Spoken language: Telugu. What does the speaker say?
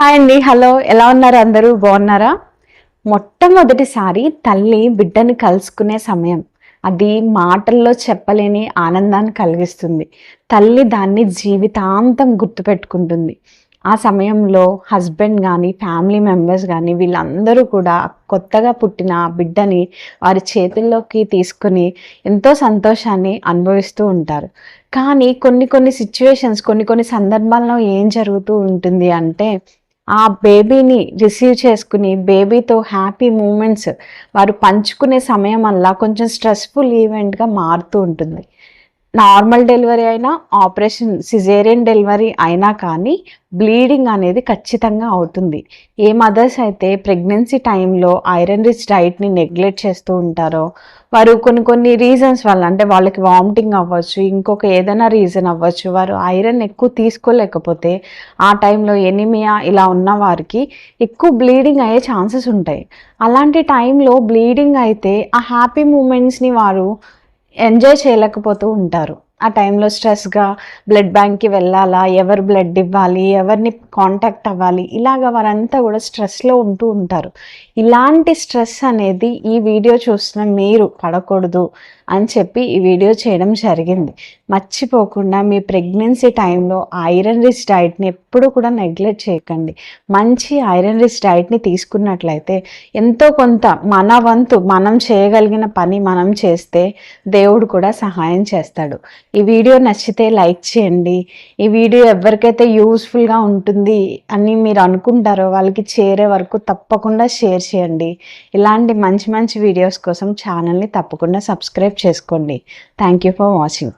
హాయ్ అండి, హలో. ఎలా ఉన్నారు? అందరూ బాగున్నారా? మొట్టమొదటిసారి తల్లి బిడ్డని కలుసుకునే సమయం అది మాటల్లో చెప్పలేని ఆనందాన్ని కలిగిస్తుంది. తల్లి దాన్ని జీవితాంతం గుర్తుపెట్టుకుంటుంది. ఆ సమయంలో హస్బెండ్ కానీ, ఫ్యామిలీ మెంబర్స్ కానీ వీళ్ళందరూ కూడా కొత్తగా పుట్టిన బిడ్డని వారి చేతుల్లోకి తీసుకుని ఎంతో సంతోషాన్ని అనుభవిస్తూ ఉంటారు. కానీ కొన్ని సిచ్యువేషన్స్, కొన్ని సందర్భాల్లో ఏం జరుగుతూ ఉంటుంది అంటే, ఆ బేబీని రిసీవ్ చేసుకుని బేబీతో హ్యాపీ మూమెంట్స్ వారు పంచుకునే సమయం వల్ల కొంచెం స్ట్రెస్ఫుల్ ఈవెంట్గా మారుతూ ఉంటుంది. నార్మల్ డెలివరీ అయినా, ఆపరేషన్ సిజేరియన్ డెలివరీ అయినా కానీ బ్లీడింగ్ అనేది ఖచ్చితంగా అవుతుంది. ఏ మదర్స్ అయితే ప్రెగ్నెన్సీ టైంలో ఐరన్ రిచ్ డైట్ని నెగ్లెక్ట్ చేస్తూ ఉంటారో వారు కొన్ని రీజన్స్ వల్ల, అంటే వాళ్ళకి వామిటింగ్ అవ్వచ్చు, ఇంకొక ఏదైనా రీజన్ అవ్వచ్చు, వారు ఐరన్ ఎక్కువ తీసుకోలేకపోతే ఆ టైంలో ఎనిమియా ఇలా ఉన్న వారికి ఎక్కువ బ్లీడింగ్ అయ్యే ఛాన్సెస్ ఉంటాయి. అలాంటి టైంలో బ్లీడింగ్ అయితే ఆ హ్యాపీ మూమెంట్స్ని వారు ఎంజాయ్ చేయలేకపోతూ ఉంటారు. ఆ టైంలో స్ట్రెస్గా బ్లడ్ బ్యాంక్కి వెళ్ళాలా, ఎవరు బ్లడ్ ఇవ్వాలి, ఎవరిని కాంటాక్ట్ అవ్వాలి, ఇలాగ వారంతా కూడా స్ట్రెస్లో ఉంటూ ఉంటారు. ఇలాంటి స్ట్రెస్ అనేది ఈ వీడియో చూస్తున్న మీరు పడకూడదు అని చెప్పి ఈ వీడియో చేయడం జరిగింది. మర్చిపోకుండా మీ ప్రెగ్నెన్సీ టైంలో ఐరన్ రిచ్ డైట్ని ఎప్పుడు కూడా నెగ్లెక్ట్ చేయకండి. మంచి ఐరన్ రిచ్ డైట్ని తీసుకున్నట్లయితే ఎంతో కొంత మన వంతు మనం చేయగలిగిన పని మనం చేస్తే దేవుడు కూడా సహాయం చేస్తాడు. ఈ వీడియో నచ్చితే లైక్ చేయండి. ఈ వీడియో ఎవరికైతే యూస్ఫుల్గా ఉంటుంది అని మీరు అనుకుంటారో వాళ్ళకి చేరే వరకు తప్పకుండా షేర్ చేయండి. ఇలాంటి మంచి వీడియోస్ కోసం ఛానల్ని తప్పకుండా సబ్స్క్రైబ్ చేసుకోండి. Thank you for watching.